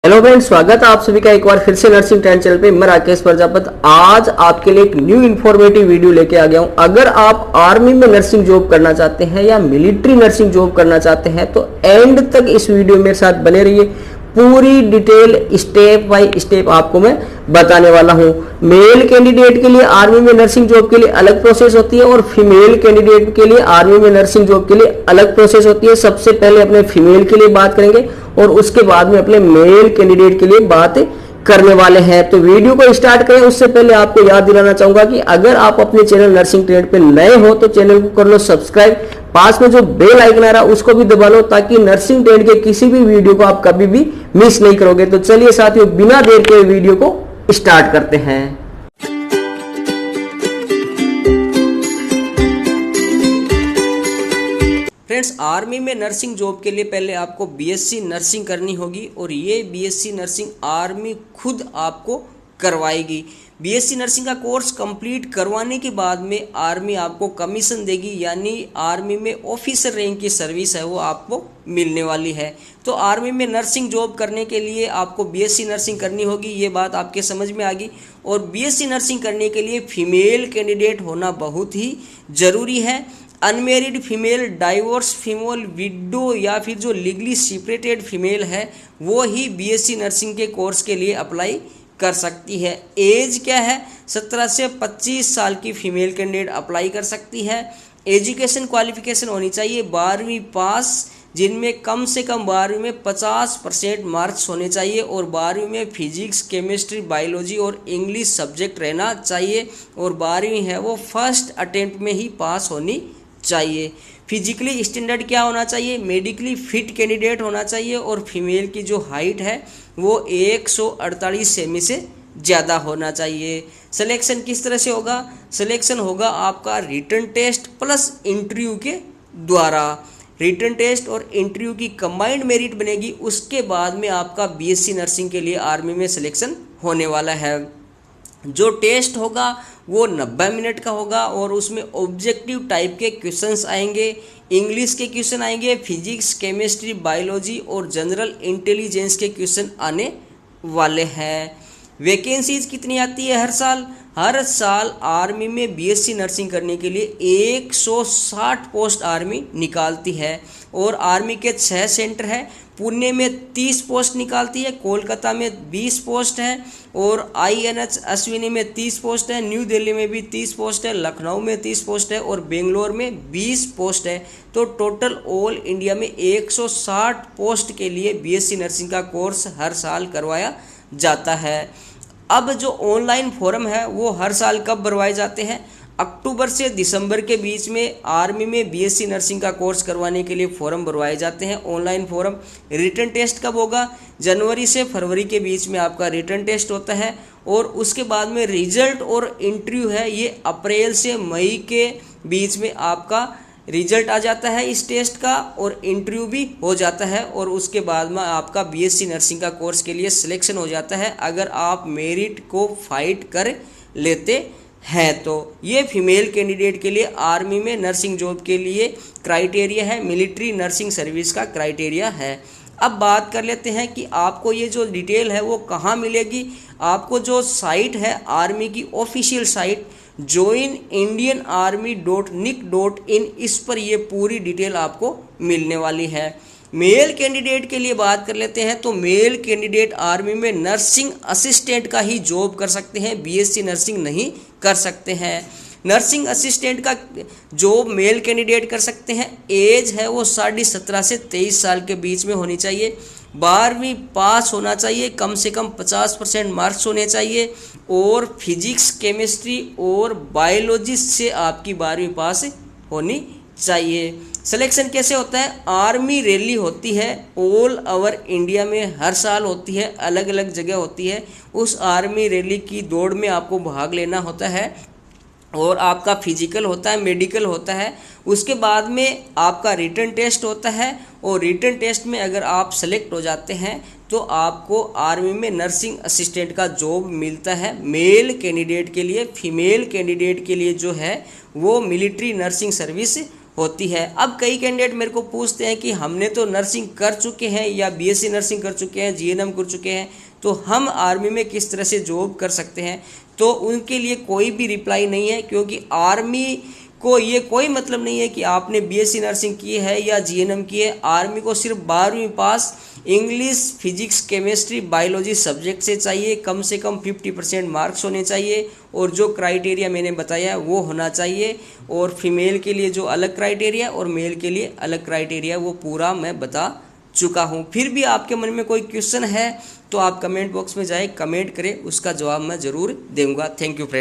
Hello friends, स्वागत है आप सभी का एक बार फिर से नर्सिंग ट्रेंड चैनल पे। मैं राकेश प्रजापत आज आपके लिए एक न्यू इन्फॉर्मेटिव वीडियो लेके आ गया हूं। अगर आप आर्मी में नर्सिंग जॉब करना चाहते हैं या मिलिट्री नर्सिंग जॉब करना चाहते हैं तो एंड तक इस वीडियो मेरे साथ बने रहिए। पूरी डिटेल स्टेप बाय स्टेप आपको मैं बताने वाला हूं। मेल कैंडिडेट के लिए आर्मी में नर्सिंग जॉब के लिए अलग प्रोसेस होती है और फीमेल कैंडिडेट के लिए आर्मी में नर्सिंग जॉब के लिए अलग प्रोसेस होती है। सबसे पहले अपने फीमेल के लिए बात करेंगे और उसके बाद में अपने मेल कैंडिडेट के लिए बात करने वाले हैं। तो वीडियो को स्टार्ट करें उससे पहले आपको याद दिलाना चाहूंगा कि अगर आप अपने चैनल नर्सिंग ट्रेंड पे नए हो तो चैनल को कर लो सब्सक्राइब, पास में जो बेल आइकन आ रहा है उसको भी दबा लो ताकि नर्सिंग ट्रेंड के किसी भी वीडियो को आप कभी भी मिस नहीं करोगे। तो चलिए साथियों, बिना देर के वीडियो को स्टार्ट करते हैं। फ्रेंड्स, आर्मी में नर्सिंग जॉब के लिए पहले आपको बीएससी नर्सिंग करनी होगी और ये बीएससी नर्सिंग आर्मी खुद आपको करवाएगी। बीएससी नर्सिंग का कोर्स कंप्लीट करवाने के बाद में आर्मी आपको कमीशन देगी, यानी आर्मी में ऑफिसर रैंक की सर्विस है वो आपको मिलने वाली है। तो आर्मी में नर्सिंग जॉब करने के लिए आपको बीएससी नर्सिंग करनी होगी, ये बात आपके समझ में आ गई। और बीएससी नर्सिंग करने के लिए फीमेल कैंडिडेट होना बहुत ही ज़रूरी है। Unmarried female, divorce female, window या फिर जो लीगली सेपरेटेड फीमेल है वो ही बीएससी नर्सिंग के कोर्स के लिए अप्लाई कर सकती है। एज क्या है? 17 से 25 साल की फीमेल कैंडिडेट अप्लाई कर सकती है। एजुकेशन क्वालिफिकेशन होनी चाहिए 12वीं पास, जिनमें कम से कम 12वीं में 50% मार्क्स होने चाहिए और 12वीं में फिजिक्स, केमिस्ट्री, बायोलॉजी और इंग्लिश सब्जेक्ट रहना चाहिए और 12वीं है वो फर्स्ट अटेम्प्ट में ही पास होनी चाहिए। फिजिकली स्टैंडर्ड क्या होना चाहिए? मेडिकली फिट कैंडिडेट होना चाहिए और फीमेल की जो हाइट है वो 148 सेमी से ज़्यादा होना चाहिए। सिलेक्शन किस तरह से होगा? सिलेक्शन होगा आपका रिटन टेस्ट प्लस इंटरव्यू के द्वारा। रिटन टेस्ट और इंटरव्यू की कंबाइंड मेरिट बनेगी, उसके बाद में आपका बीएससी नर्सिंग के लिए आर्मी में सिलेक्शन होने वाला है। जो टेस्ट होगा वो 90 मिनट का होगा और उसमें ऑब्जेक्टिव टाइप के क्वेश्चंस आएंगे, इंग्लिश के क्वेश्चन आएंगे, फिजिक्स, केमिस्ट्री, बायोलॉजी और जनरल इंटेलिजेंस के क्वेश्चन आने वाले हैं। वैकेंसीज कितनी आती है हर साल? हर साल आर्मी में बीएससी नर्सिंग करने के लिए 160 पोस्ट आर्मी निकालती है और आर्मी के 6 सेंटर है। पुणे में 30 पोस्ट निकालती है, कोलकाता में 20 पोस्ट है और आईएनएच अश्विनी में 30 पोस्ट है, न्यू दिल्ली में भी 30 पोस्ट है, लखनऊ में 30 पोस्ट है और बेंगलोर में 20 पोस्ट है। तो टोटल ऑल इंडिया में 160 पोस्ट के लिए बीएससी नर्सिंग का कोर्स हर साल करवाया जाता है। अब जो ऑनलाइन फॉर्म है वो हर साल कब भरवाए जाते हैं? अक्टूबर से दिसंबर के बीच में आर्मी में बीएससी नर्सिंग का कोर्स करवाने के लिए फॉर्म भरवाए जाते हैं, ऑनलाइन फॉर्म। रिटन टेस्ट कब होगा? जनवरी से फरवरी के बीच में आपका रिटन टेस्ट होता है और उसके बाद में रिजल्ट और इंटरव्यू है ये अप्रैल से मई के बीच में आपका रिजल्ट आ जाता है इस टेस्ट का और इंटरव्यू भी हो जाता है और उसके बाद में आपका बीएससी नर्सिंग का कोर्स के लिए सिलेक्शन हो जाता है अगर आप मेरिट को फाइट कर लेते हैं तो। ये फीमेल कैंडिडेट के लिए आर्मी में नर्सिंग जॉब के लिए क्राइटेरिया है, मिलिट्री नर्सिंग सर्विस का क्राइटेरिया है। अब बात कर लेते हैं कि आपको ये जो डिटेल है वो कहाँ मिलेगी। आपको जो साइट है आर्मी की ऑफिशियल साइट joinindianarmy.nic.in, इस पर ये पूरी डिटेल आपको मिलने वाली है। मेल कैंडिडेट के लिए बात कर लेते हैं तो मेल कैंडिडेट आर्मी में नर्सिंग असिस्टेंट का ही जॉब कर सकते हैं, बीएससी नर्सिंग नहीं कर सकते हैं। नर्सिंग असिस्टेंट का जॉब मेल कैंडिडेट कर सकते हैं। एज है वो 17.5 से 23 साल के बीच में होनी चाहिए। 12वीं पास होना चाहिए, कम से कम 50% मार्क्स होने चाहिए और फिजिक्स, केमिस्ट्री और बायोलॉजी से आपकी 12वीं पास होनी चाहिए। सिलेक्शन कैसे होता है? आर्मी रैली होती है ऑल ओवर इंडिया में, हर साल होती है, अलग अलग जगह होती है। उस आर्मी रैली की दौड़ में आपको भाग लेना होता है और आपका फिजिकल होता है, मेडिकल होता है। उसके बाद में आपका रिटन टेस्ट होता है और रिटन टेस्ट में अगर आप सेलेक्ट हो जाते हैं तो आपको आर्मी में नर्सिंग असिस्टेंट का जॉब मिलता है मेल कैंडिडेट के लिए। फीमेल कैंडिडेट के लिए जो है वो मिलिट्री नर्सिंग सर्विस होती है। अब कई कैंडिडेट मेरे को पूछते हैं कि हमने तो नर्सिंग कर चुके हैं या बीएससी नर्सिंग कर चुके हैं, जीएनएम कर चुके हैं, तो हम आर्मी में किस तरह से जॉब कर सकते हैं। तो उनके लिए कोई भी रिप्लाई नहीं है, क्योंकि आर्मी को ये कोई मतलब नहीं है कि आपने बीएससी नर्सिंग की है या जीएनएम की है। आर्मी को सिर्फ 12वीं pass English, physics, chemistry, biology subject से चाहिए, कम से कम 50% मार्क्स होने चाहिए, और जो क्राइटेरिया मैंने बताया वो होना चाहिए। और फीमेल के लिए जो अलग क्राइटेरिया और मेल के लिए अलग क्राइटेरिया, वो पूरा मैं बता चुका हूँ। फिर भी आपके मन में कोई क्वेश्चन है तो आप कमेंट बॉक्स में जाए, कमेंट करें, उसका जवाब मैं ज़रूर दूंगा। Thank you friend.